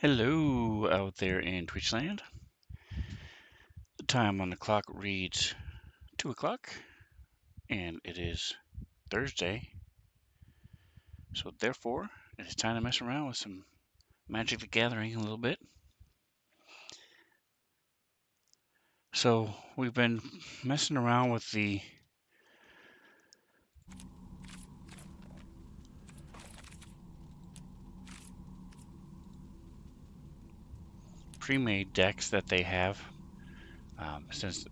Hello out there in Twitchland. The time on the clock reads 2 o'clock, and it is Thursday. So therefore, it is time to mess around with some Magic the Gathering a little bit. So we've been messing around with the pre-made decks that they have since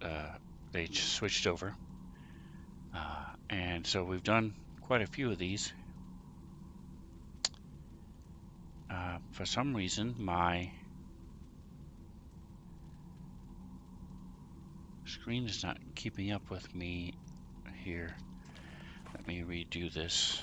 they switched over. And so we've done quite a few of these. For some reason, my screen is not keeping up with me here. Let me redo this.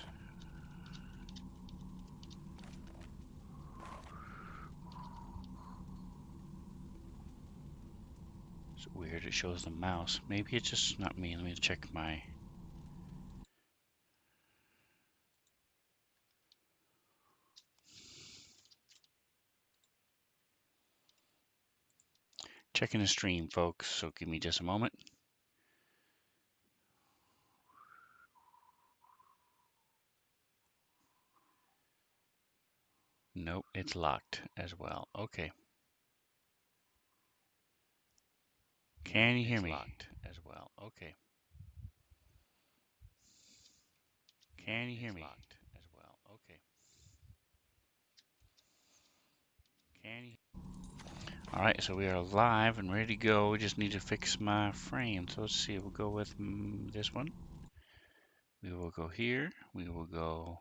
It's weird, it shows the mouse. Maybe it's just not me. Let me check my... Checking the stream, folks, so give me just a moment. Nope, it's locked as well. Okay. Can you hear me? Locked as well. Okay. Can you hear me? Locked as well. Okay. Can you? All right, so we are live and ready to go. We just need to fix my frame. So let's see. We'll go with this one. We will go here. We will go.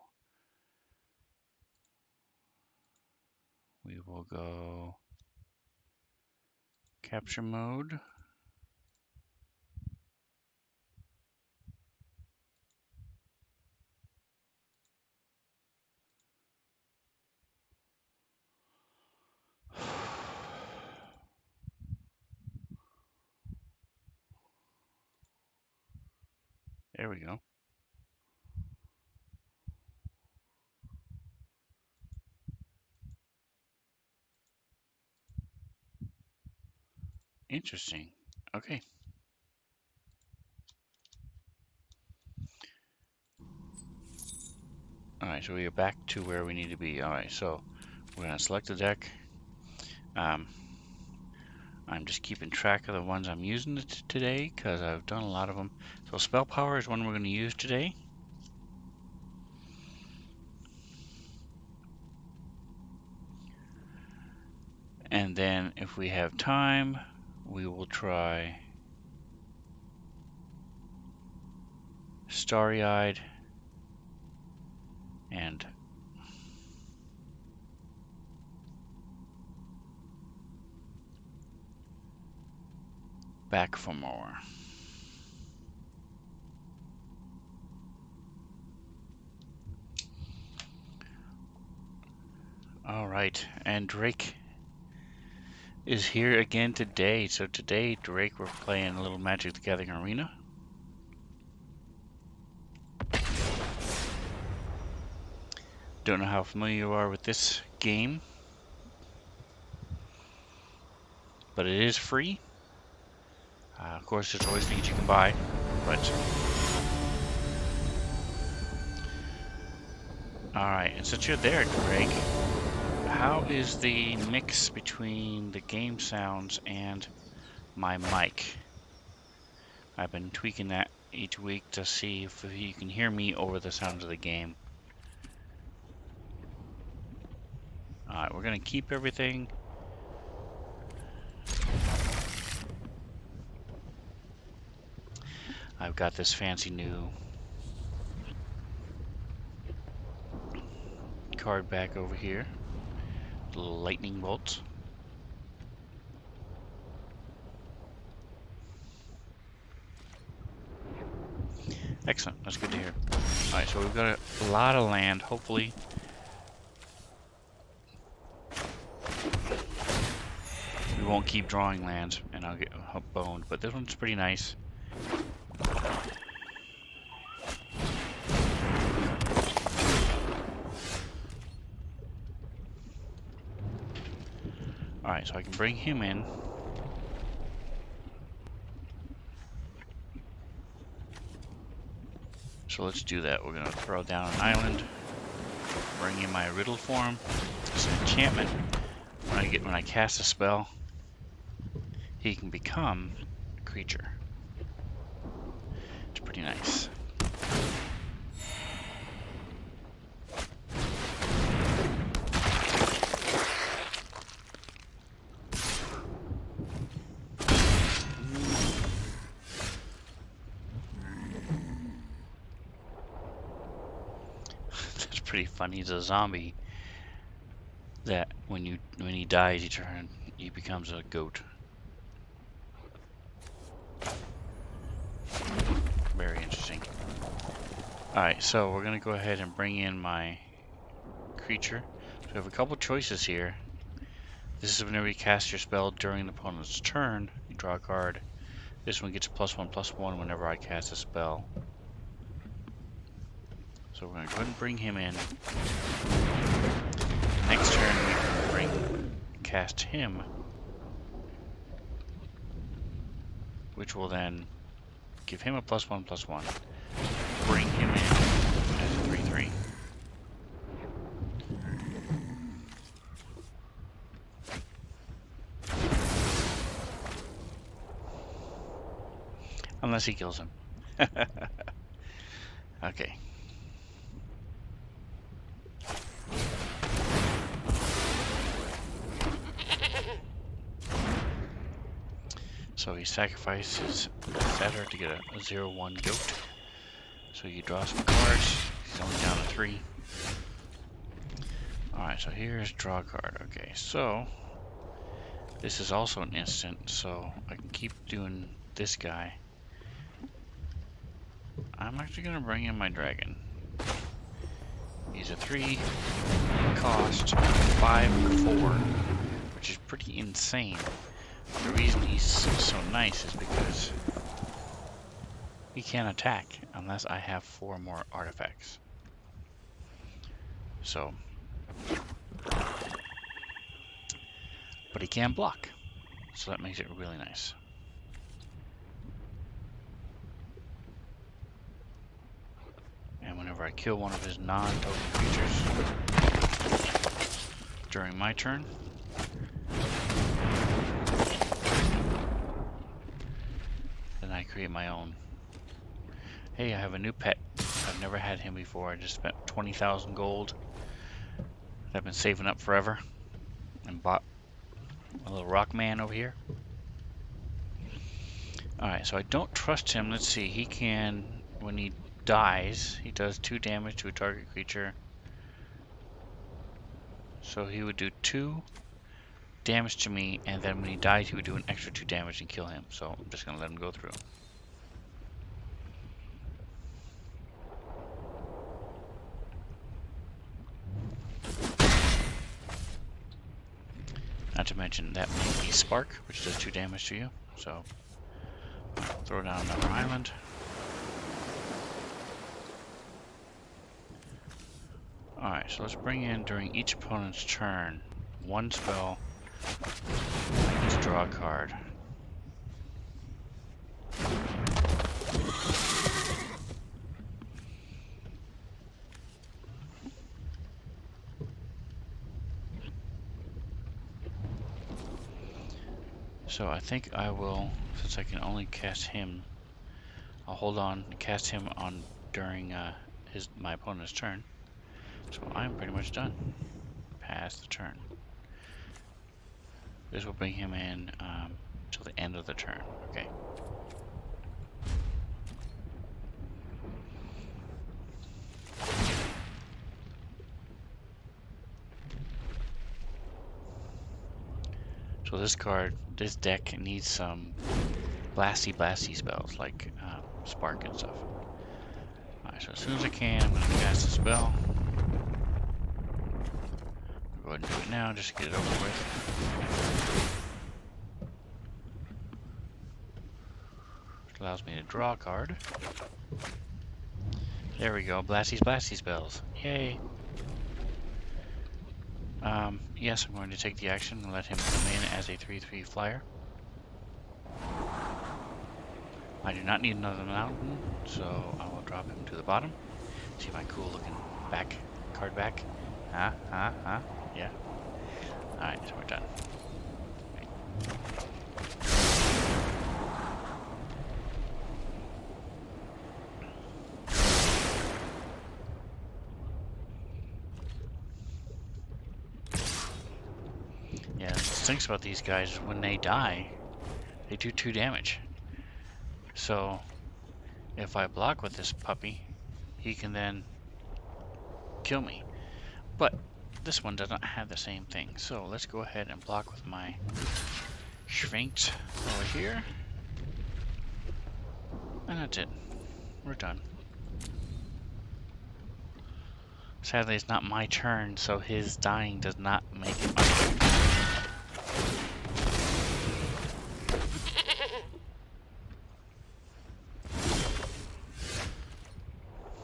We will go capture mode. There we go. Interesting. Okay. Alright, so we are back to where we need to be. Alright, so we're going to select the deck. I'm just keeping track of the ones I'm using today because I've done a lot of them. So Spell Power is one we're going to use today. And then if we have time, we will try Starry-Eyed and Back for More. Alright, and Drake is here again today. So today, Drake, we're playing a little Magic the Gathering Arena. Don't know how familiar you are with this game, but it is free. Of course, there's always things you can buy, but... Alright, and since you're there, Greg, how is the mix between the game sounds and my mic? I've been tweaking that each week to see if you can hear me over the sounds of the game. Alright, we're going to keep everything. I've got this fancy new card back over here. Little lightning bolts. Excellent, that's good to hear. Alright, so we've got a lot of land, hopefully. We won't keep drawing lands and I'll get boned, but this one's pretty nice. Alright, so I can bring him in. So let's do that. We're going to throw down an island. Bring in my riddle form. It's an enchantment. When I cast a spell, he can become a creature. It's pretty nice. That's pretty funny. He's a zombie that when he dies, he becomes a goat. Very interesting. Alright, so we're going to go ahead and bring in my creature. So we have a couple choices here. This is whenever you cast your spell during the opponent's turn, you draw a card. This one gets +1/+1 whenever I cast a spell. So we're going to go ahead and bring him in. Next turn we can cast him, which will then give him a +1/+1. Bring him in as a 3/3. Unless he kills him. Okay. So he sacrifices Satyr to get a 0/1 goat. So you draw some cards. He's only down to 3. Alright, so here's draw a card. Okay, so this is also an instant, so I can keep doing this guy. I'm actually going to bring in my dragon. He's a 3 cost, 5/4, which is pretty insane. The reason he's so nice is because he can't attack unless I have 4 more artifacts. So, but he can block, so that makes it really nice. And whenever I kill one of his non-token creatures during my turn, then I create my own. Hey, I have a new pet. I've never had him before. I just spent 20,000 gold. I've been saving up forever and bought a little rock man over here. Alright, so I don't trust him. Let's see. He can, when he dies, he does 2 damage to a target creature. So he would do 2 damage to me, and then when he dies, he would do an extra 2 damage and kill him. So I'm just going to let him go through. Not to mention that may be Spark, which does 2 damage to you. So throw down another island. Alright, so let's bring in during each opponent's turn 1 spell. I get to draw a card. So I think I will, since I can only cast him, I'll hold on and cast him on during my opponent's turn. So I'm pretty much done. Pass the turn. This will bring him in till the end of the turn. Okay. So this deck needs some blasty spells like Spark and stuff. Alright, so as soon as I can, I'm going to cast a spell. I'll go ahead and do it now, just to get it over with. Which allows me to draw a card. There we go, blasty spells. Yay! Yes, I'm going to take the action and let him come in as a 3/3 flyer. I do not need another mountain, so I will drop him to the bottom. See my cool looking card back. Yeah. Alright, so we're done. Yeah, the things about these guys, when they die, they do 2 damage. So, if I block with this puppy, he can then kill me. But this one doesn't have the same thing. So let's go ahead and block with my Sphinx over here. And that's it. We're done. Sadly, it's not my turn, so his dying does not make it my turn.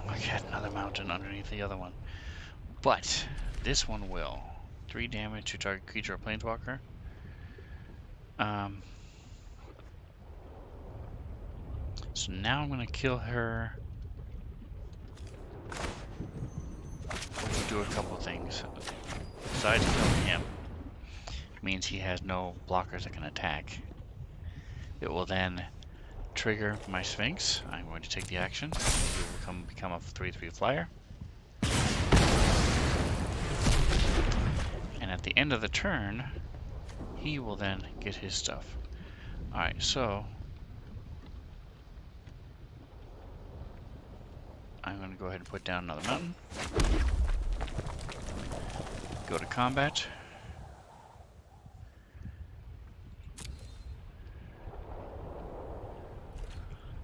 I had another mountain underneath the other one. But this one will. 3 damage to target creature or planeswalker. So now I'm going to kill her. We'll do a couple things. Besides killing him, means he has no blockers that can attack. It will then trigger my Sphinx. I'm going to take the action. He will become a 3/3 flyer. And at the end of the turn, he will then get his stuff. Alright, so I'm going to go ahead and put down another mountain. Go to combat.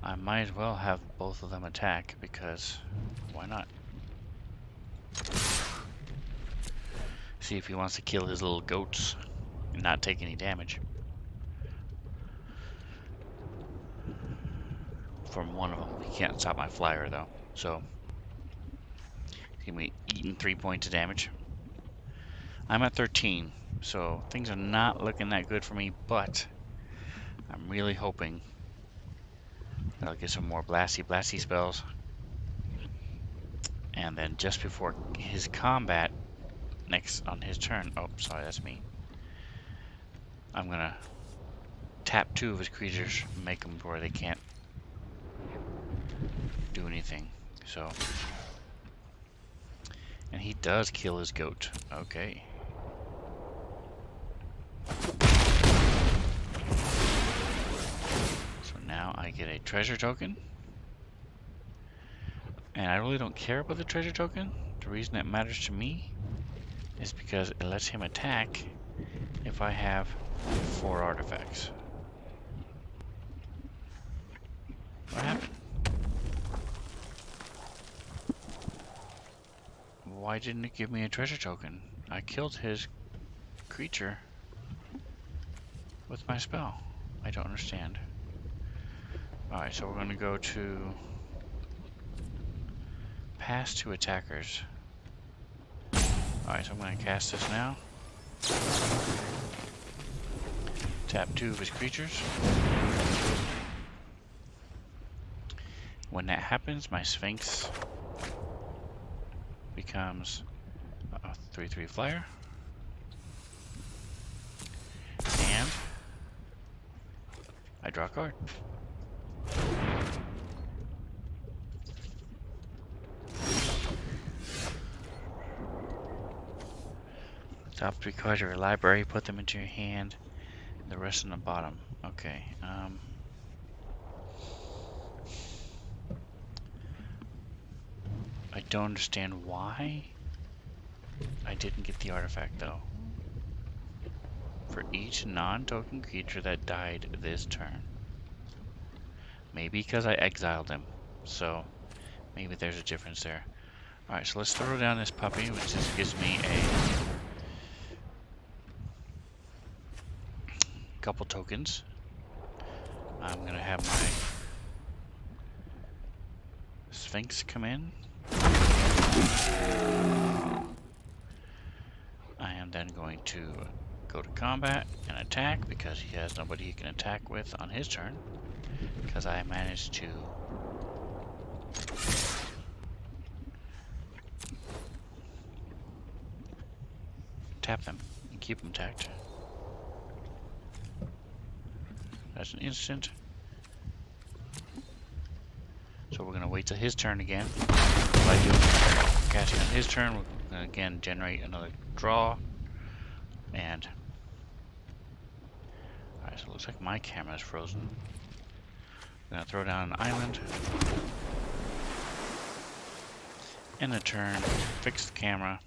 I might as well have both of them attack, because why not? See if he wants to kill his little goats and not take any damage. From one of them. He can't stop my flyer though, so he's gonna be eating 3 points of damage. I'm at 13, so things are not looking that good for me, but I'm really hoping that I'll get some more blasty spells. And then just before his combat, next on his turn, oh sorry, that's me, I'm gonna tap 2 of his creatures, make them where they can't do anything. So, and he does kill his goat. Okay. So now I get a treasure token. And I really don't care about the treasure token. The reason that matters to me is because it lets him attack if I have 4 artifacts. What happened? Why didn't it give me a treasure token? I killed his creature with my spell. I don't understand. Alright, so we're going to go to pass to attackers. Alright, so I'm going to cast this now. Tap 2 of his creatures. When that happens, my Sphinx becomes a 3/3 flyer. And I draw a card. Top 3 cards of your library, put them into your hand, the rest in the bottom. Okay, I don't understand why I didn't get the artifact though. For each non-token creature that died this turn. Maybe because I exiled him, so maybe there's a difference there. Alright, so let's throw down this puppy, which just gives me a couple tokens. I'm gonna have my Sphinx come in. And then going to go to combat and attack because he has nobody he can attack with on his turn. Because I managed to tap them and keep them tapped. That's an instant. So we're going to wait till his turn again. By doing casting on his turn, we're going to again generate another draw. And alright, so it looks like my camera is frozen. I'm going to throw down an island. In a turn, fix the camera.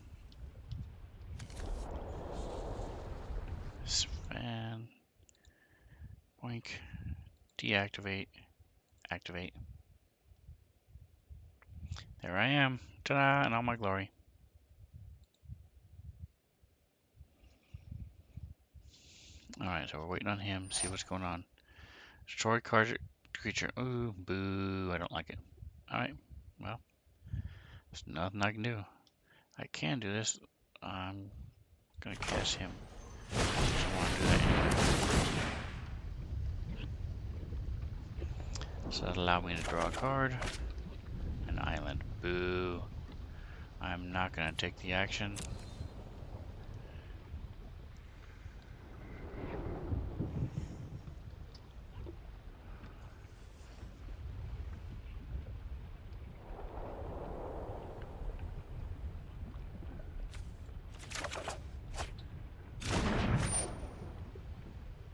Span. Boink. Deactivate. Activate. There I am. Ta-da! In all my glory. Alright, so we're waiting on him. See what's going on. Destroy creature. Ooh, boo. I don't like it. Alright. Well, there's nothing I can do. I can do this. I'm gonna cast him. I don't want to do that anyway. So that'll allow me to draw a card. An island. Boo. I'm not gonna take the action.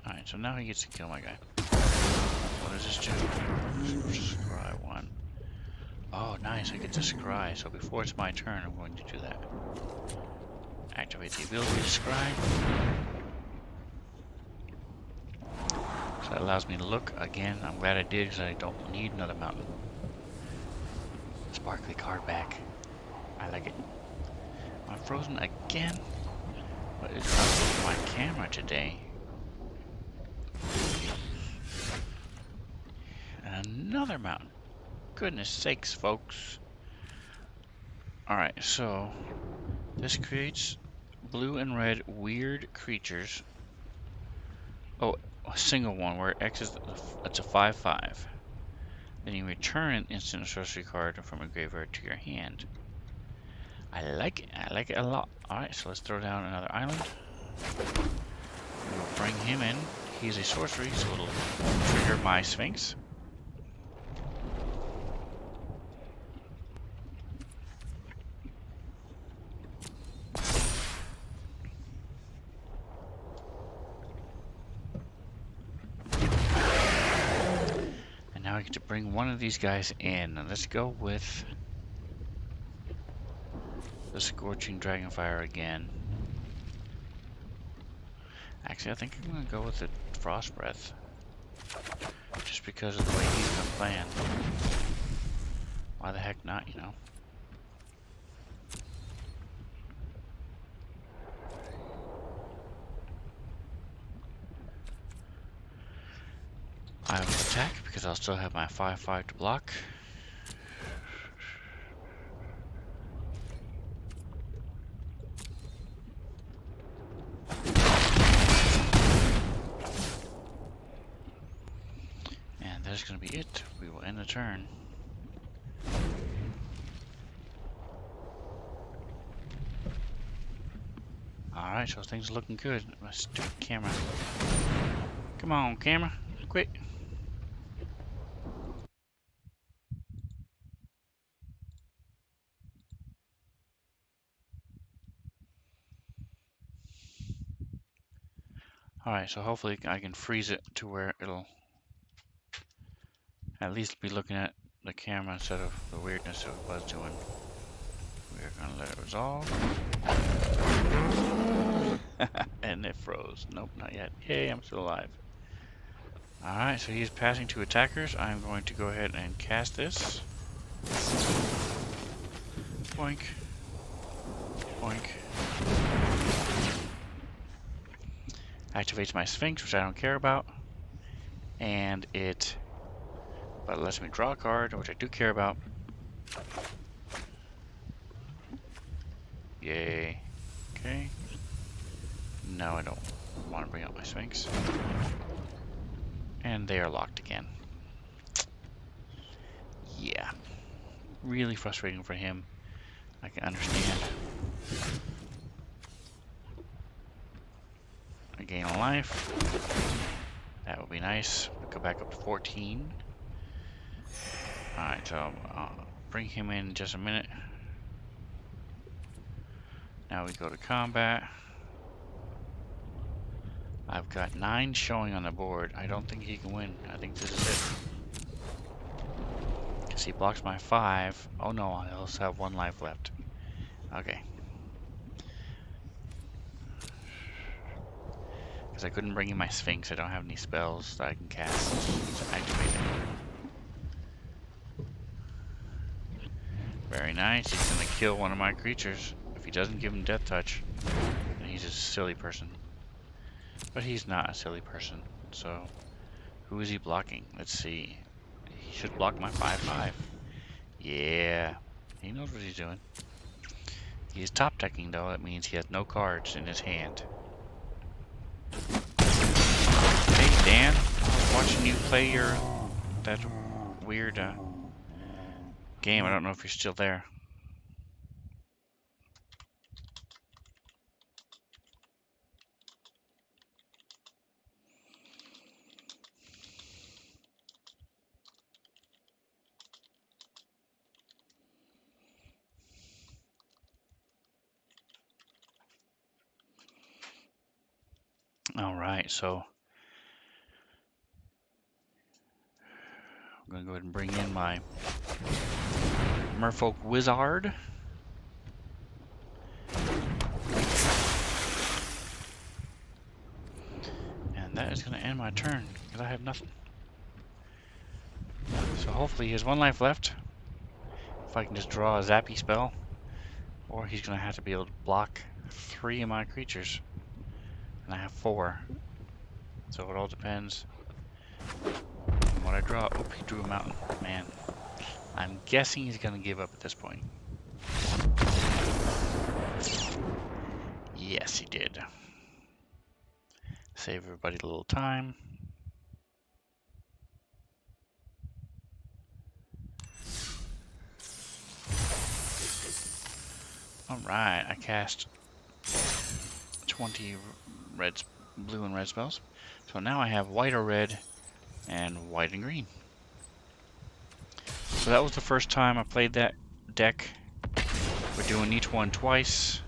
Alright, so now he gets to kill my guy. What does this do? Scry 1. Oh, nice, I get to scry. So before it's my turn, I'm going to do that. Activate the ability to scry. So that allows me to look again. I'm glad I did because I don't need another mountain. Sparkly card back. I like it. I'm frozen again? What is wrong with my camera today? Another mountain. Goodness sakes, folks. Alright, so this creates blue and red weird creatures. Oh, a single one where X is it's a 5/5. Then you return an instant or sorcery card from a graveyard to your hand. I like it. I like it a lot. Alright, so let's throw down another island. We'll bring him in. He's a sorcery, so it'll trigger my Sphinx. Now I get to bring one of these guys in. Now let's go with the Scorching Dragonfire again. Actually, I think I'm going to go with the Frost Breath. Just because of the way he's been playing. Why the heck not, you know? I will attack because I'll still have my 5/5 to block. And that's going to be it. We will end the turn. Alright, so things are looking good. My stupid camera. Come on, camera. Quit. Alright, so hopefully I can freeze it to where it'll at least be looking at the camera instead of the weirdness it was doing. We're gonna let it resolve. And it froze. Nope, not yet. Yay, I'm still alive. Alright, so he's passing to attackers. I'm going to go ahead and cast this. Boink. Boink. Activates my Sphinx, which I don't care about. And it lets me draw a card, which I do care about. Yay. Okay. No, I don't want to bring up my Sphinx. And they are locked again. Yeah. Really frustrating for him. I can understand. I gain a life. That would be nice. Go back up to 14. Alright, so I'll bring him in just a minute. Now we go to combat. I've got 9 showing on the board. I don't think he can win. I think this is it. Because he blocks my 5. Oh no, I also have 1 life left. Okay. Because I couldn't bring in my Sphinx. I don't have any spells that I can cast to activate it. Very nice. He's going to kill one of my creatures. If he doesn't give him Death Touch, then he's a silly person. But he's not a silly person. So, who is he blocking? Let's see. He should block my 5/5. Yeah. He knows what he's doing. He's top decking though. That means he has no cards in his hand. Hey Dan, I was watching you play that weird game. I don't know if you're still there. All right, so I'm gonna go ahead and bring in my Merfolk Wizard. And that is gonna end my turn because I have nothing. So hopefully he has 1 life left. If I can just draw a zappy spell, or he's gonna have to be able to block 3 of my creatures, and I have 4. So it all depends on what I draw. Oh, he drew a mountain. Man, I'm guessing he's gonna give up at this point. Yes, he did. Save everybody a little time. Alright, I cast 20 blue and red spells. So now I have white or red and white and green. So that was the first time I played that deck. We're doing each one twice.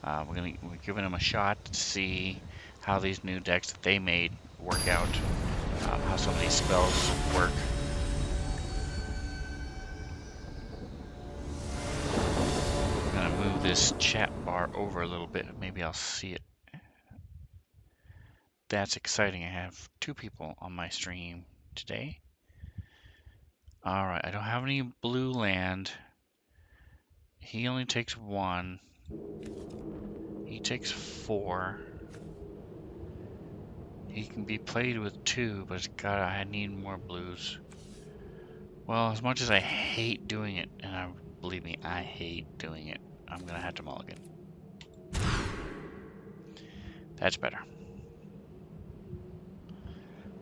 We're giving them a shot to see how these new decks that they made work out, how some of these spells work. I'm gonna move this chat bar over a little bit. Maybe I'll see it. That's exciting. I have 2 people on my stream today. Alright, I don't have any blue land. He only takes 1. He takes 4. He can be played with 2, but God, I need more blues. Well, as much as I hate doing it, and believe me, I hate doing it, I'm gonna have to mulligan. That's better.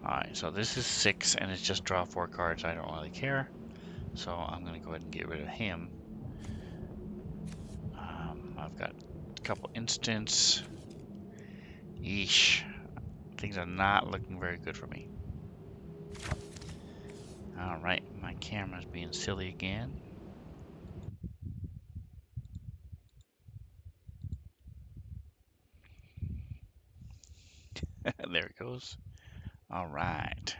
Alright, so this is 6, and it's just draw 4 cards. I don't really care. So I'm gonna go ahead and get rid of him. I've got a couple instants. Yeesh. Things are not looking very good for me. Alright, my camera's being silly again. There it goes. Alright.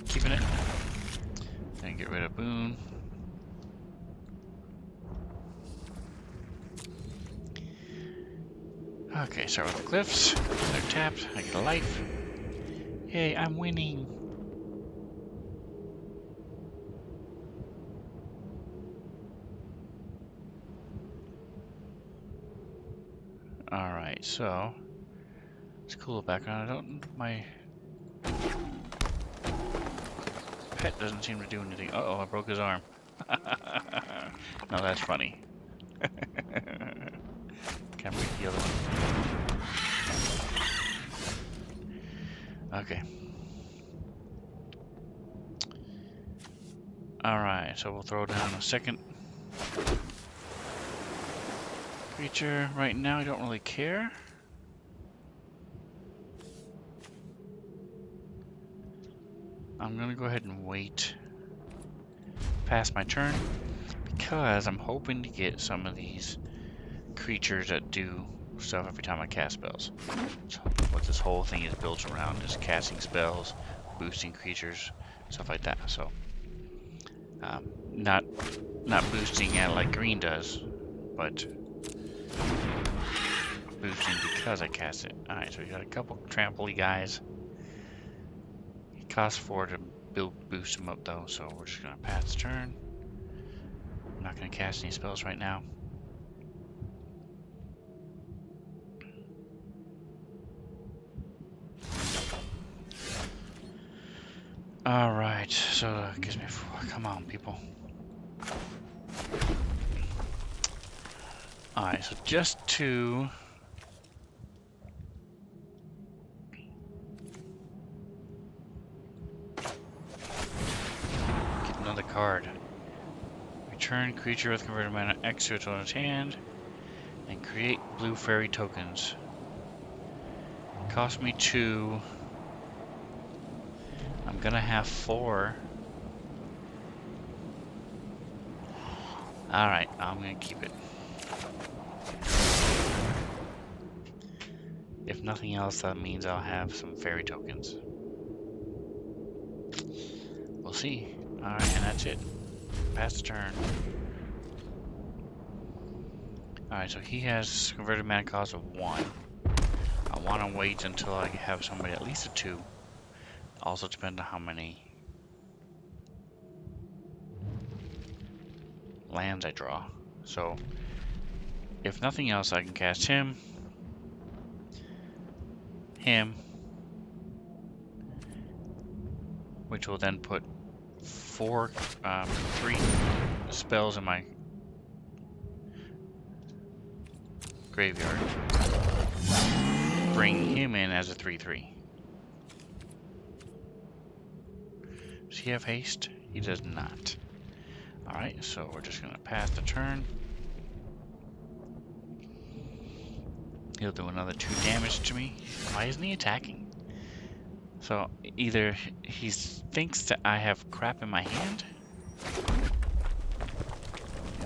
Keeping it. And get rid of Boone. Okay, start with the Cliffs. They're tapped. I get a life. Yay, I'm winning. Alright, so it's a cool background. My pet doesn't seem to do anything. Uh-oh, I broke his arm. No, that's funny. Can't break the other one. Okay. Alright, so we'll throw down a second creature. Right now, I don't really care. I'm gonna go ahead and wait past my turn because I'm hoping to get some of these creatures that do stuff every time I cast spells. So what this whole thing is built around is casting spells, boosting creatures, stuff like that. So not boosting it like green does, but boosting because I cast it. Alright, so we got a couple trample-y guys. It costs 4 to boost them up though, so we're just gonna pass the turn. I'm not gonna cast any spells right now. Alright, so that gives me 4. Come on, people. Alright, so just to get another card. Return creature with converted mana X to its owner's hand and create blue fairy tokens. Cost me 2. I'm gonna have 4. Alright, I'm gonna keep it. If nothing else, that means I'll have some fairy tokens. We'll see. Alright, and that's it. Pass the turn. Alright, so he has converted mana cost of 1. I want to wait until I have somebody at least a 2. Also depends on how many lands I draw. So, if nothing else, I can cast him, which will then put 3 spells in my graveyard. Bring him in as a 3/3. Does he have haste? He does not. Alright, so we're just going to pass the turn. He'll do another 2 damage to me. Why isn't he attacking? So, either he thinks that I have crap in my hand,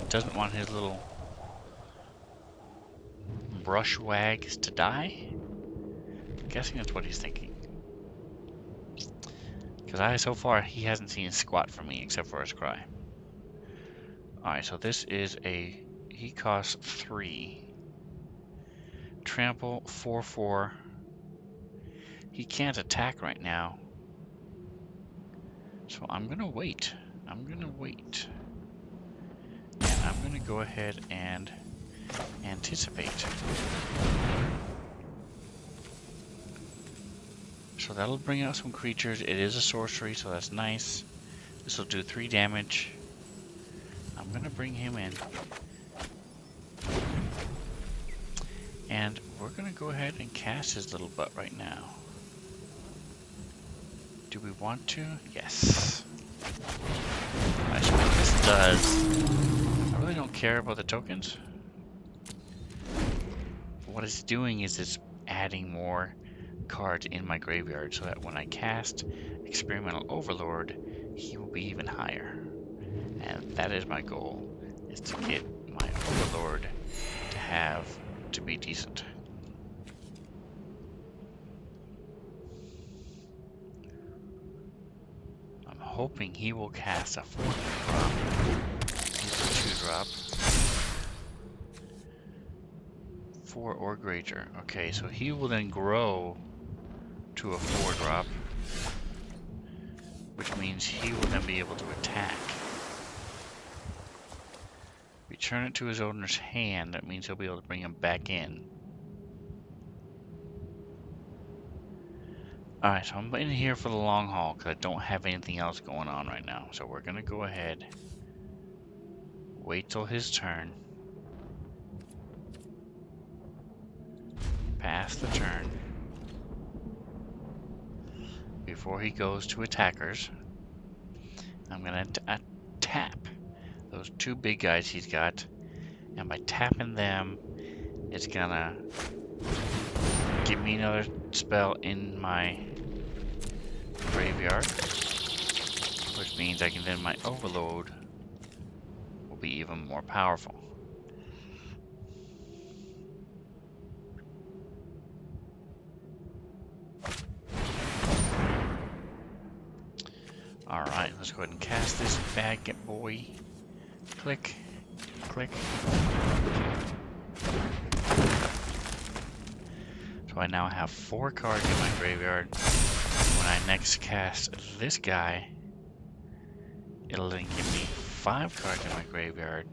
doesn't want his little brush wags to die. I'm guessing that's what he's thinking. Because so far, he hasn't seen squat from me except for his cry. Alright, so this is he costs 3. Trample, 4/4. He can't attack right now. So I'm gonna wait. And I'm gonna go ahead and anticipate. So that'll bring out some creatures. It is a sorcery, so that's nice. This will do 3 damage. I'm gonna bring him in. And we're gonna go ahead and cast his little butt right now. Do we want to? Yes. Alright, so what this does, I really don't care about the tokens. What it's doing is it's adding more cards in my graveyard so that when I cast Experimental Overlord, he will be even higher. And that is my goal, is to get my Overlord to be decent. I'm hoping he will cast a 4-drop. He's a 2-drop. 4 or greater. Okay, so he will then grow to a 4-drop, which means he will then be able to attack. Return it to his owner's hand. That means he'll be able to bring him back in. Alright, so I'm in here for the long haul because I don't have anything else going on right now. So we're going to go ahead, wait till his turn. pass the turn before he goes to attackers. I'm gonna tap those two big guys he's got, and by tapping them, it's gonna give me another spell in my graveyard, which means I can then my overload will be even more powerful. Alright, let's go ahead and cast this bad boy. Click, click. So I now have 4 cards in my graveyard. When I next cast this guy, it'll then give me 5 cards in my graveyard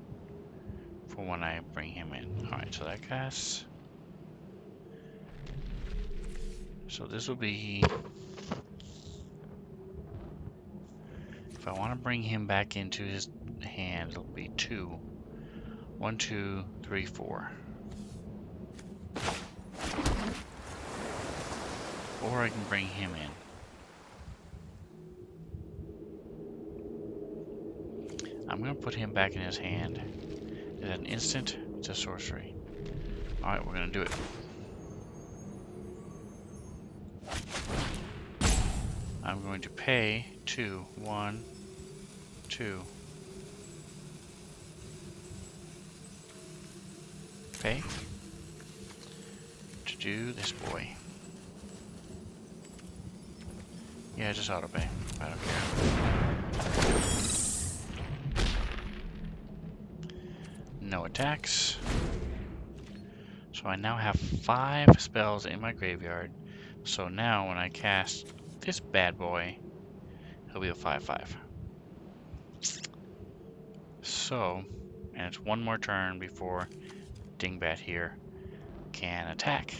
for when I bring him in. Alright, so that casts. So this will be... If I want to bring him back into his hand, it'll be 2. 1, 2, 3, 4. Or I can bring him in. I'm going to put him back in his hand. Is that an instant? It's a sorcery. Alright, we're going to do it. I'm going to pay 2. 1, 2. Pay. To do this boy. Yeah, just auto pay. I don't care. No attacks. So I now have 5 spells in my graveyard. So now when I cast this bad boy, he'll be a 5/5. So, and it's one more turn before Dingbat here can attack.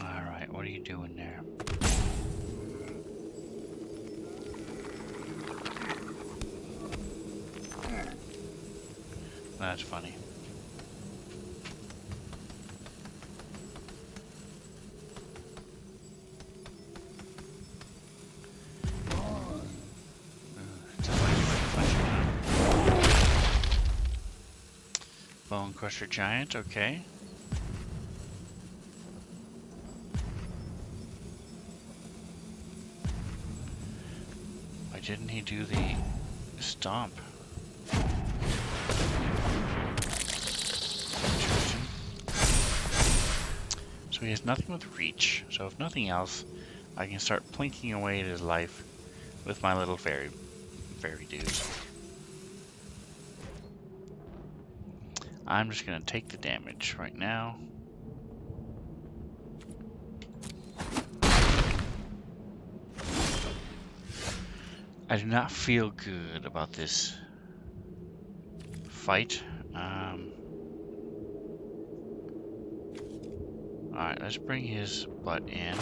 Alright, what are you doing there? That's funny. Bone Crusher Giant, okay. Why didn't he do the stomp? Interesting. So he has nothing with reach, so if nothing else, I can start plinking away at his life with my little fairy dudes. I'm just gonna take the damage right now. I do not feel good about this fight. Alright, let's bring his butt in.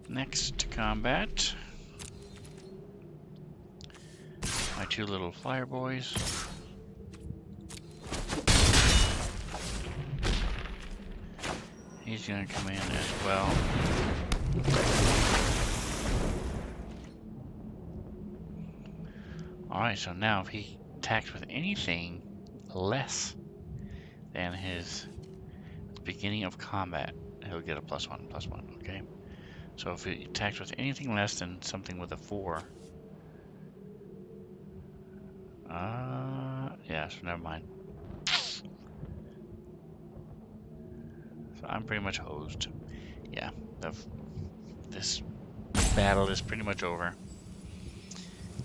Next to combat. My 2 little flyer boys. He's gonna come in as well. Alright, so now if he attacks with anything less than his beginning of combat, he'll get a +1/+1, okay? So if he attacks with anything less than something with a 4, yeah, so never mind. So I'm pretty much hosed. Yeah, this battle is pretty much over.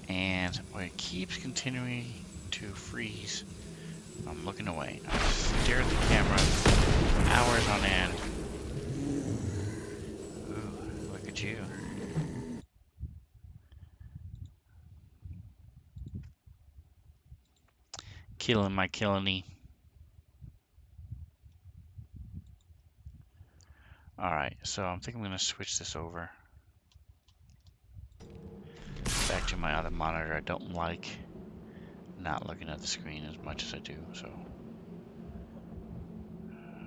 And when it keeps continuing to freeze, I'm looking away. I stare at the camera hours on end. Ooh, look at you. Killing my killing-y. Alright, so I'm thinking I'm going to switch this over back to my other monitor. I don't like not looking at the screen as much as I do, so.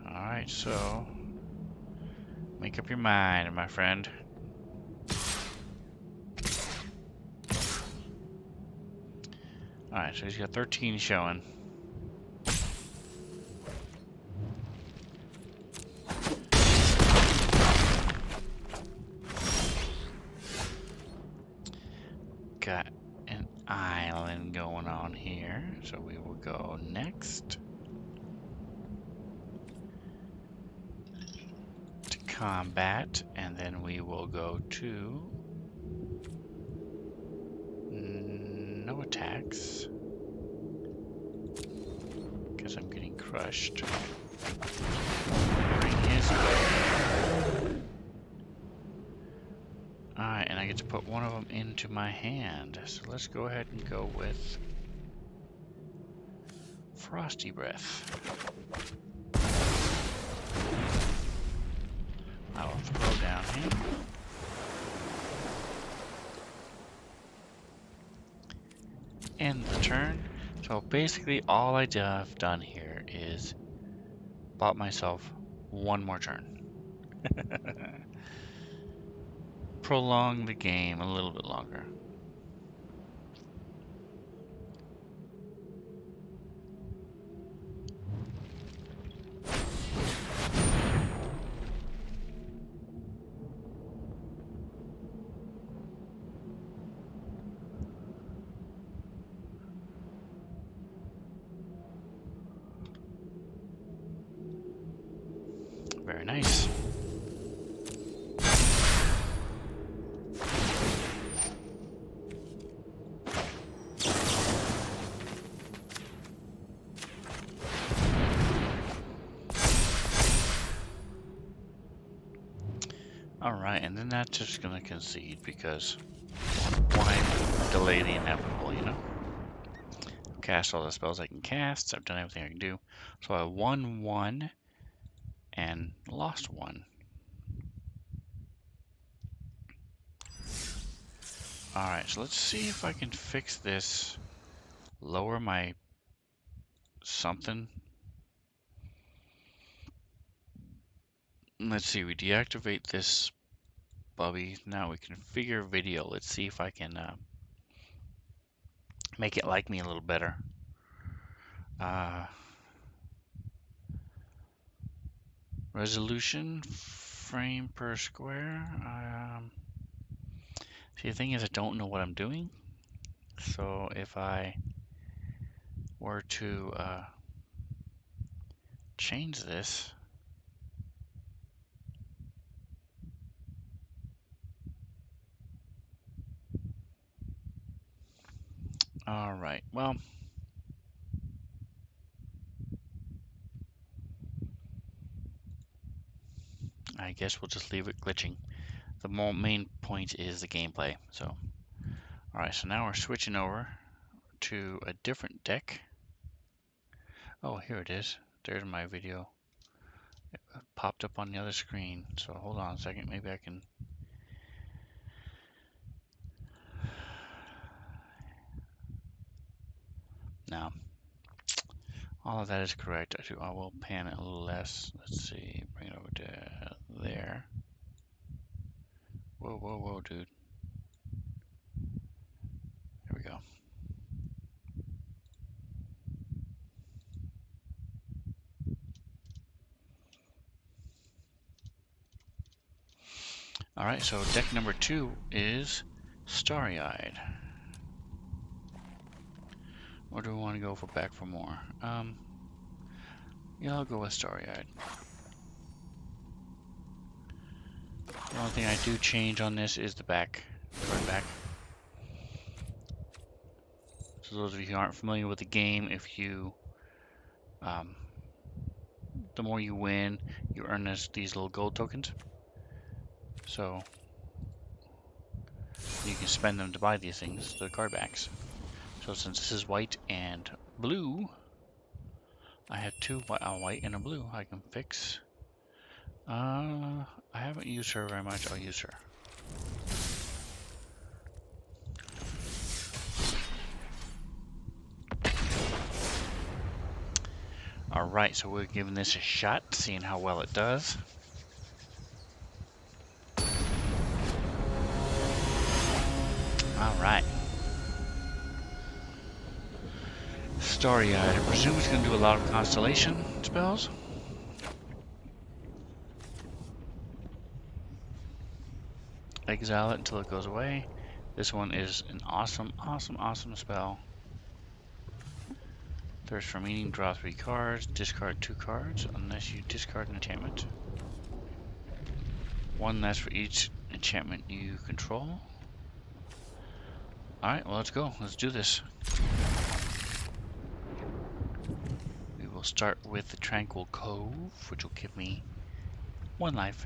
Alright, so make up your mind, my friend. Alright, so he's got 13 showing. Got an island going on here, so we will go next to combat, and then we will go to no attacks because I'm getting crushed. Bring his way. Alright, and I get to put one of them into my hand. So let's go ahead and go with Frosty Breath. I will throw down him. End the turn. So basically all I have done here is bought myself one more turn. Prolong the game a little bit longer. Very nice. Alright, and then that's just gonna concede because why delay the inevitable, you know? I've cast all the spells I can cast, I've done everything I can do. So I won one and lost one. Alright, so let's see if I can fix this. Lower my something. Let's see, we deactivate this Bubby. Now we configure video. Let's see if I can make it like me a little better. Resolution, frame per square. See, the thing is I don't know what I'm doing. So if I were to change this, all right, well, I guess we'll just leave it glitching. The main point is the gameplay. So, all right, so now we're switching over to a different deck. Oh, here it is. There's my video. It popped up on the other screen. So hold on a second. Maybe I can. Now, all of that is correct. I will pan it a little less. Let's see. Bring it over to there. Whoa, whoa, whoa, dude. There we go. All right, so deck number 2 is Starry-Eyed. Or do we want to go for Back for More? Yeah, I'll go with Starry-Eyed. The only thing I do change on this is the back, card back. So those of you who aren't familiar with the game, if you, the more you win, you earn these little gold tokens. So you can spend them to buy these things, the card backs. So since this is white and blue, I have two, a white and a blue I can fix. I haven't used her very much. I'll use her. Alright, so we're giving this a shot, seeing how well it does. Alright. Starry-eyed. I presume it's going to do a lot of constellation spells. Exile it until it goes away. This one is an awesome, awesome, awesome spell. Thirst for Meaning, draw 3 cards, discard 2 cards, unless you discard an enchantment. One less for each enchantment you control. Alright, well, let's go. Let's do this. We will start with the Tranquil Cove, which will give me 1 life.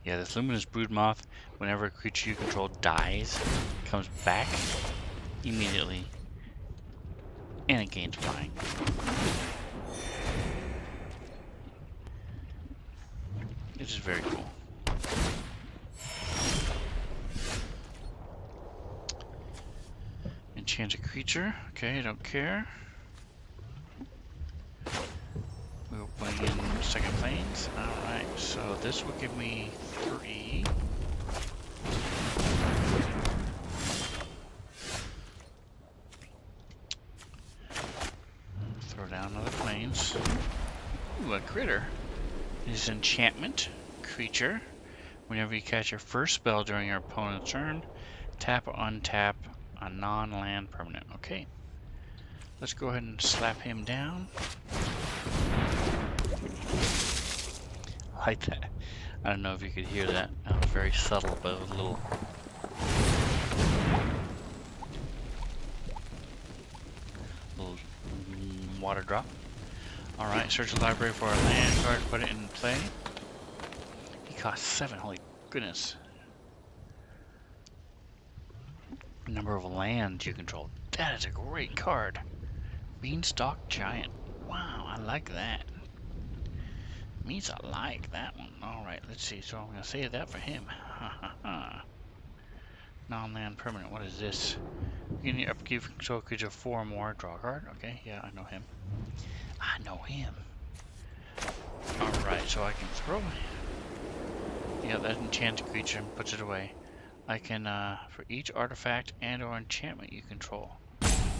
Yeah, this Luminous Broodmoth, whenever a creature you control dies, comes back immediately, and it gains flying. This is very cool. Enchant a creature. Okay, I don't care. We'll bring in Second Plains. Alright, so this will give me 3. Throw down another Plains. Ooh, a critter. This is enchantment. Creature. Whenever you cast your first spell during your opponent's turn, tap or untap a non-land permanent. Okay. Let's go ahead and slap him down. I like that. I don't know if you could hear that. That was very subtle, but it was a little water drop. Alright, search the library for a land card, put it in play. He costs 7, holy goodness. Number of lands you control. That is a great card. Beanstalk Giant. Wow, I like that. Means I like that one. Alright, let's see. So I'm going to save that for him. Non-land permanent. What is this? You can upkeep control creature 4 or more. Draw a card. Okay, yeah, I know him. I know him. Alright, so I can throw. Yeah, that enchanted creature and puts it away. I can, for each artifact and or enchantment you control.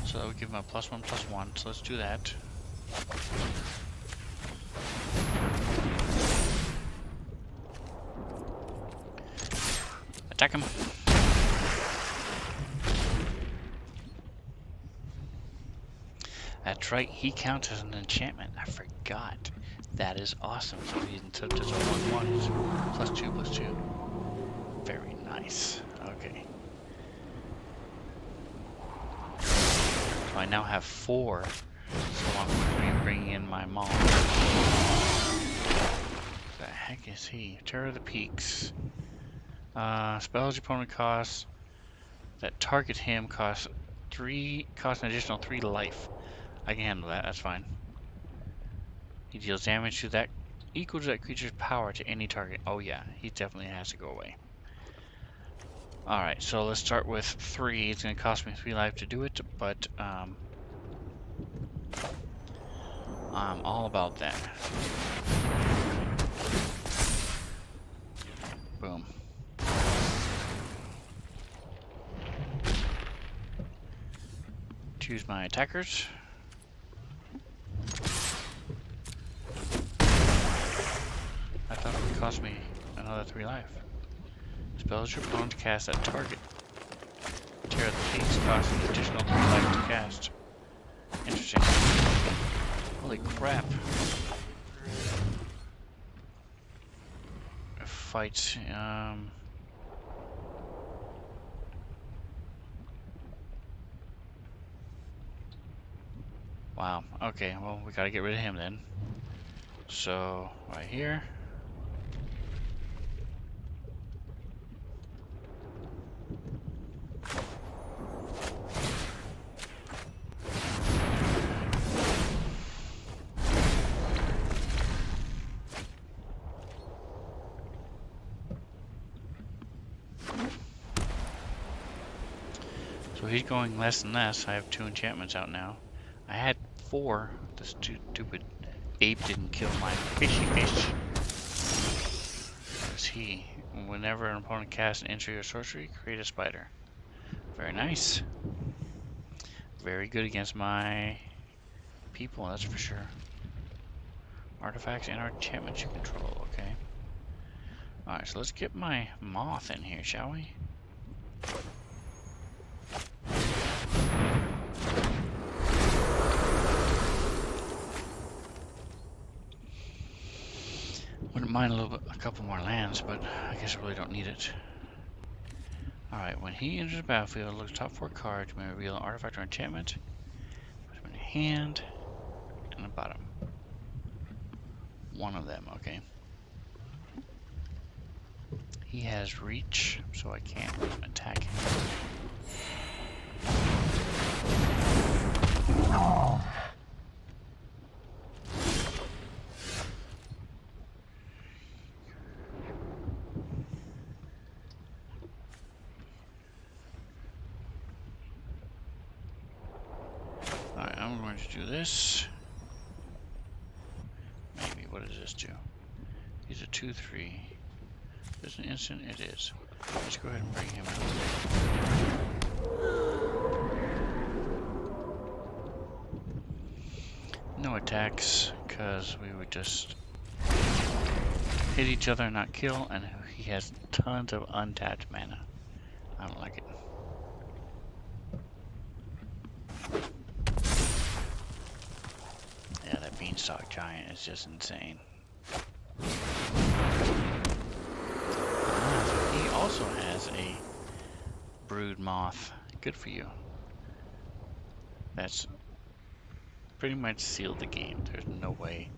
So that would give him a +1/+1. So let's do that. Attack him. That's right, he counts as an enchantment. I forgot. That is awesome. So he's instead of just a 1/1, he's +2/+2. Very nice. Okay. So I now have 4. So I'm going to be bringing in my mom. What the heck is he? Terror of the Peaks. Spells your opponent costs that target him cost an additional 3 life. I can handle that, that's fine. He deals damage to that equal to that creature's power to any target. Oh yeah, he definitely has to go away. Alright, so let's start with 3. It's going to cost me 3 life to do it, but I'm all about that. Boom. Choose my attackers. I thought it would cost me another 3 life. Spells your opponent cast at target. Terror of the Peaks costs an additional 3 life to cast. Interesting. Holy crap. Fights, wow, okay, well, we gotta get rid of him then. So, right here. So he's going less and less. I have 2 enchantments out now. I had 4. This stupid ape didn't kill my fishy fish. What is he? Whenever an opponent casts an entry or sorcery, create a spider. Very nice. Very good against my people, that's for sure. Artifacts and enchantments you control, okay. Alright, so let's get my moth in here, shall we? Wouldn't mind a couple more lands, but I guess I really don't need it. Alright, when he enters the battlefield, look at the top 4 cards. You may reveal an artifact or enchantment. Put them in your hand. And the bottom. One of them, okay. He has reach, so I can't attack him. Alright, I'm going to do this. Maybe, what does this do? He's a 2/3. Is it an instant? It is. Let's go ahead and bring him out. No attacks, because we would just hit each other and not kill, and he has tons of untapped mana. I don't like it. Yeah, that beanstalk giant is just insane. He also has a brood moth. Good for you. That's pretty much sealed the game. There's no way.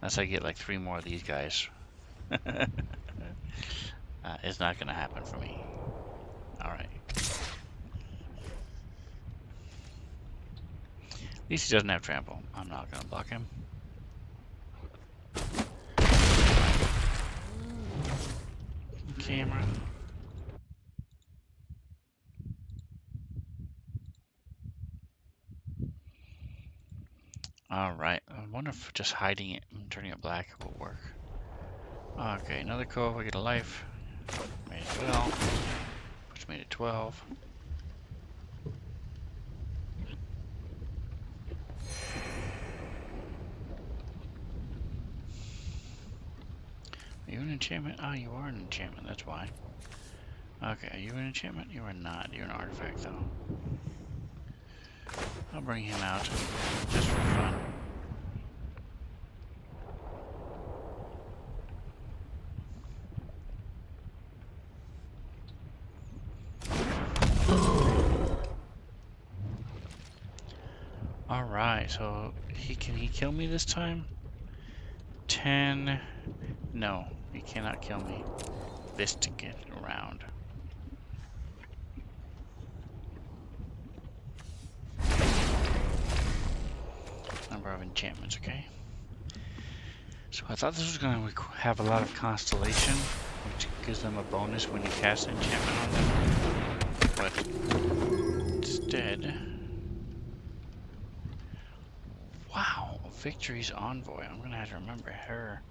Unless I get like 3 more of these guys. It's not going to happen for me. Alright. At least he doesn't have trample. I'm not going to block him. Camera. Alright, I wonder if just hiding it and turning it black will work. Okay, another cove, I get a life. Made it 12. Which made it 12. Are you an enchantment? Oh, you are an enchantment, that's why. Okay, are you an enchantment? You are not. You're an artifact, though. I'll bring him out, just for fun. Alright, so can he kill me this time? 10. No, he cannot kill me. This to get around. Number of enchantments, okay? So I thought this was going to have a lot of constellation, which gives them a bonus when you cast an enchantment on them. But instead, wow, Victory's Envoy. I'm going to have to remember her.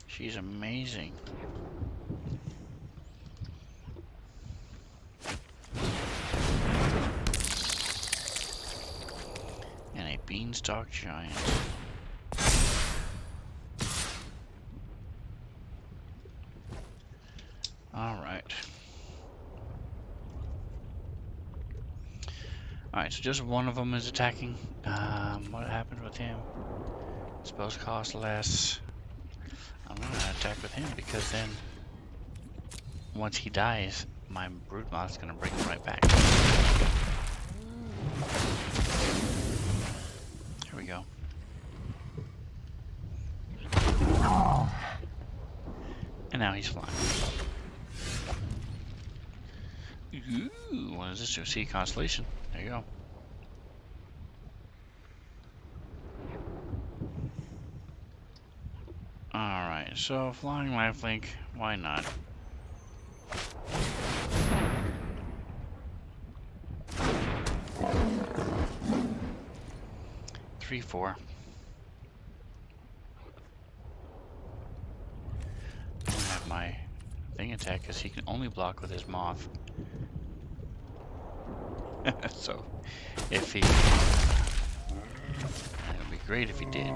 She's amazing. And a beanstalk giant. Alright. Alright, so just one of them is attacking. What happened with him? Spells cost less. I'm gonna attack with him because then once he dies, my broodmoth is gonna bring him right back. Here we go. And now he's flying. Ooh, what is this? To see constellation. There you go. Alright, so flying lifelink, why not? 3-4. I don't have my thing attack because he can only block with his moth. So if he, it would be great if he did.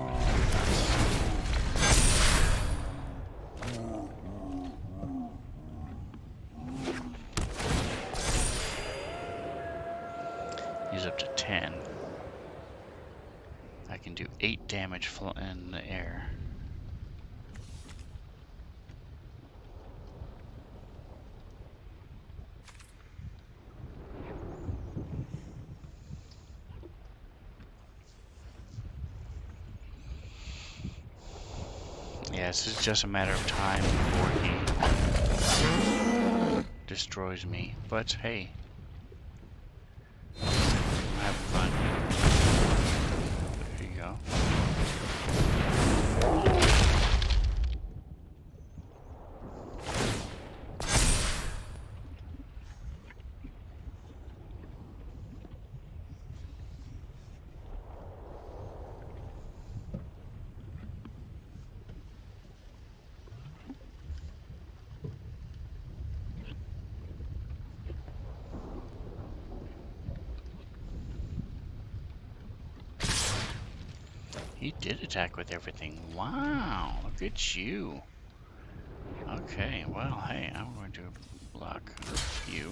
He's up to 10. I can do 8 damage in the air. Yeah, this is just a matter of time before he destroys me. But hey, I'm having fun. There you go. He did attack with everything. Wow, look at you. Okay, well, hey, I'm going to block you.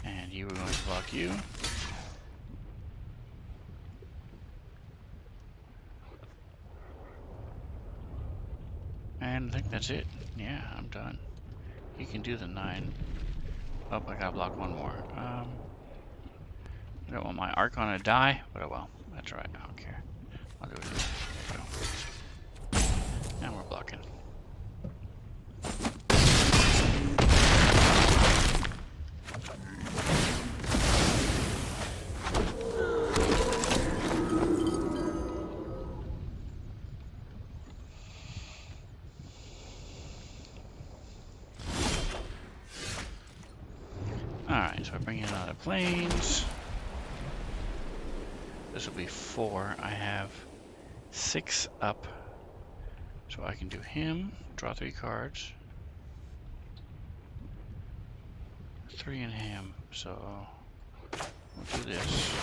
And you were going to block you. And I think that's it. Yeah, I'm done. You can do the 9. Oh, I gotta block one more. I don't want my Archon to die, but oh well. That's alright, I don't care. I'll do it. There we go. Now we're blocking. Alright, so I bring in other planes. This will be 4. I have 6 up. So I can do him, draw 3 cards. 3 in him, so we'll do this.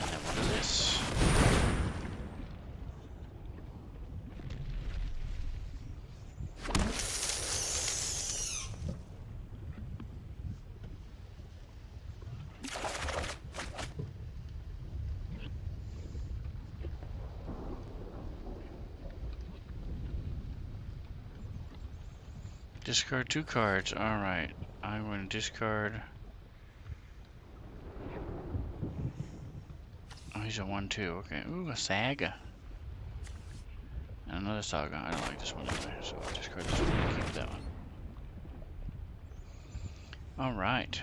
And then we'll do this. Discard 2 cards. Alright. I'm going to discard. Oh, he's a 1-2. Okay. Ooh, a Saga. And another Saga. I don't like this one anyway, so I'll discard this one and keep that one. Alright.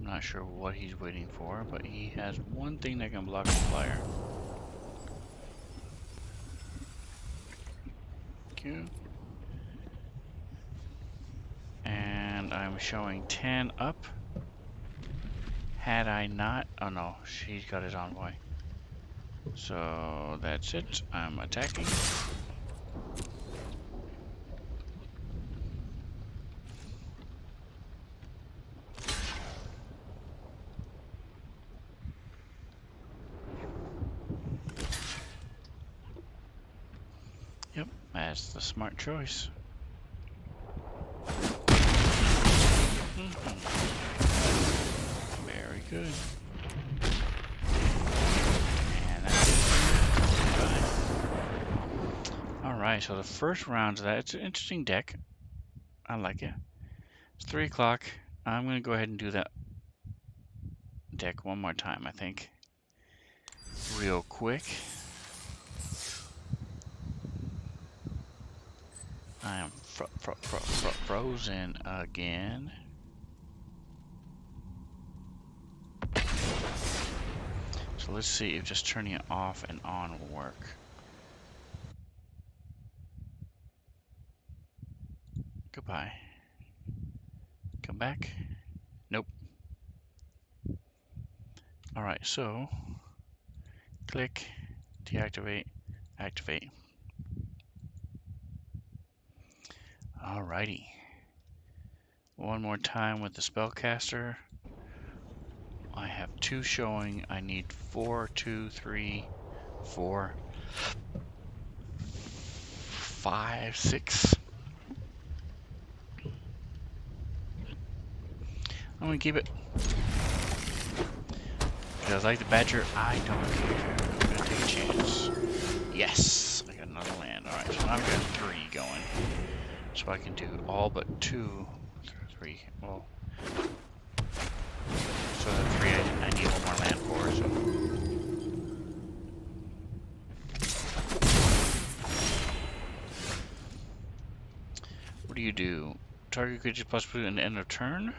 I'm not sure what he's waiting for, but he has one thing that can block the flyer. Thank you. And I'm showing 10 up. Had I not... Oh no, she's got his envoy. So that's it. I'm attacking. Yep, that's the smart choice. Very good. And that's it. Alright, so the first round of that, it's an interesting deck. I like it. It's 3 o'clock. I'm going to go ahead and do that deck one more time, I think. Real quick. I am frozen again. So let's see if just turning it off and on will work. Goodbye. Come back. Nope. Alright, so click, deactivate, activate. Alrighty. One more time with the spellcaster. I have 2 showing. I need 4, 2, 3, 4, 5, 6. I'm gonna keep it. Because like the badger, I don't care. I'm gonna take a chance. Yes! I got another land. Alright, so now I've got 3 going. So I can do all but 2, 3. Well, so the 3 I need 1 more land for, so. What do you do? Target creature plus blue in the end of turn.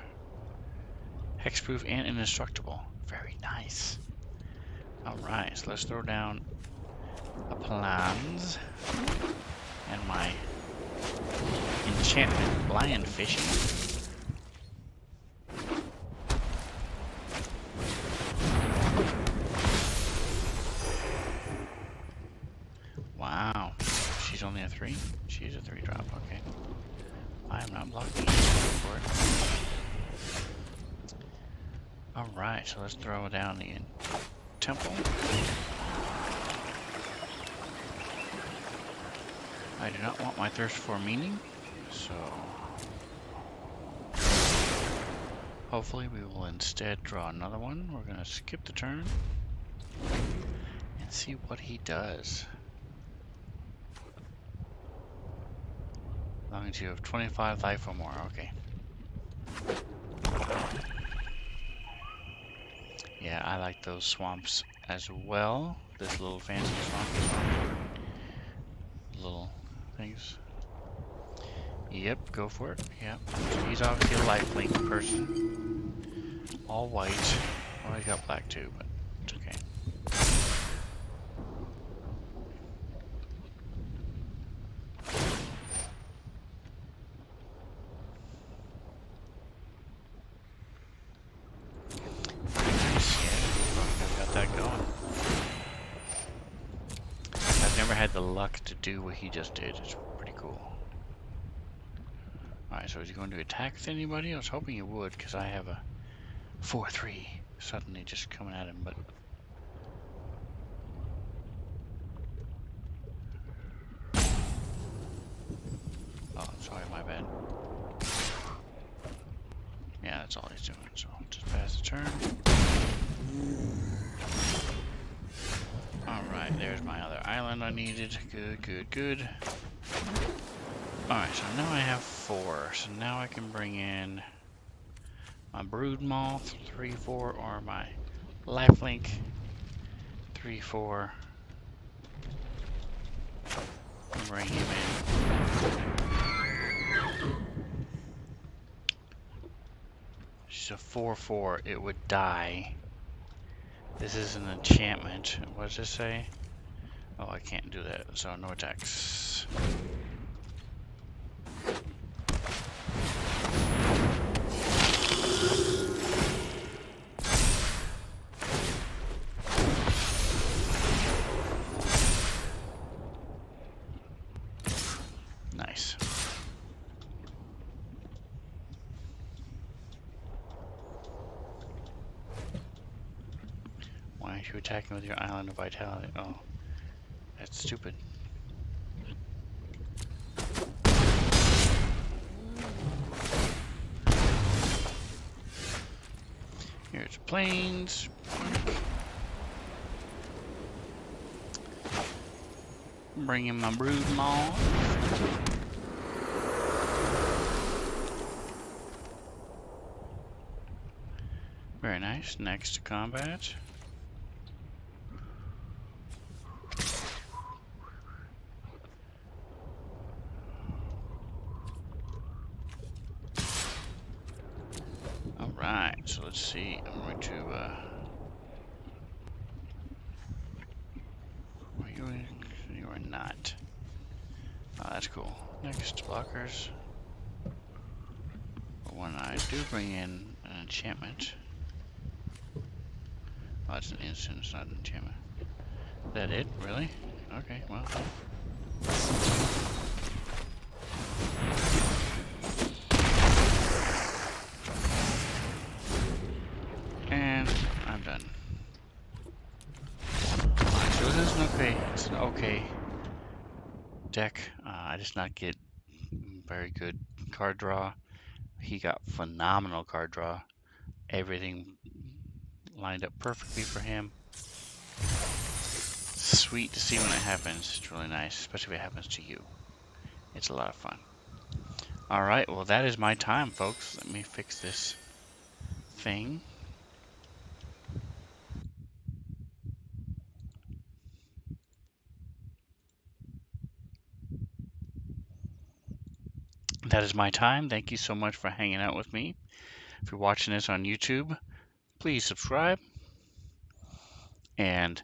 Hexproof and indestructible. Very nice. Alright, so let's throw down a plans and my enchantment blind fishing. Wow, she's only a 3? She's a 3 drop, okay. I am not blocking for it. Alright, so let's throw down the temple. I do not want my thirst for meaning, so hopefully we will instead draw another one. We're going to skip the turn and see what he does. As long as you have 25 life or more, okay. Yeah, I like those swamps as well. This little fancy swamp. Little things. Yep, go for it. Yep. So he's obviously a lifelink person. All white. Well, I got black too, but it's okay. Nice, yeah. I've got that going. I've never had the luck to do what he just did. It's pretty cool. Alright, so is he going to attack with anybody? I was hoping he would, because I have a 4-3 suddenly just coming at him, but oh, sorry, my bad. Yeah, that's all he's doing, so just pass the turn. Alright, there's my other island I needed. Good, good, good. Alright, so now I have 4. So now I can bring in my brood moth, 3-4, or my lifelink, 3-4. Bring him in. She's a 4-4. It would die. This is an enchantment. What does this say? Oh, I can't do that, so no attacks. Nice. Why aren't you attacking with your island of vitality? Oh, that's stupid. Here's plains. Bring in my brood moth. Very nice. Next to combat. Alright, so let's see. I'm going to You are not. Oh, that's cool. Next, blockers. But when I do bring in an enchantment... Oh, it's an instance, not an enchantment. Is that it? Really? Okay, well... And I'm done. Alright, so this is it's an okay deck. I just not get very good card draw. He got phenomenal card draw. Everything lined up perfectly for him. Sweet to see when it happens. It's really nice, especially if it happens to you. It's a lot of fun. Alright, well that is my time, folks. Let me fix this thing. That is my time. Thank you so much for hanging out with me. If you're watching this on YouTube, please subscribe and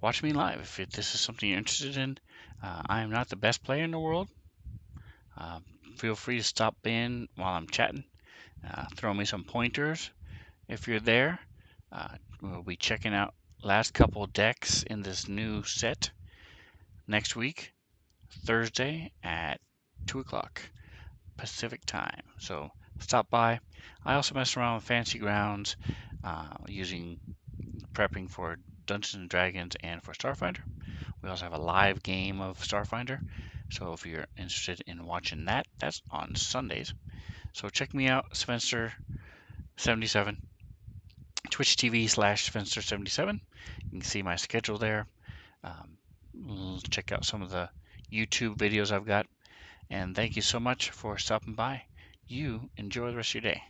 watch me live. If this is something you're interested in, I am not the best player in the world. Feel free to stop in while I'm chatting. Throw me some pointers if you're there. We'll be checking out last couple decks in this new set next week, Thursday at 2 o'clock Pacific time. So stop by. I also mess around with Fantasy Grounds prepping for Dungeons and Dragons and for Starfinder. We also have a live game of Starfinder. So if you're interested in watching that, that's on Sundays. So check me out, Spencer77, Twitch TV/Spencer77. You can see my schedule there. Check out some of the YouTube videos I've got. And thank you so much for stopping by. You enjoy the rest of your day.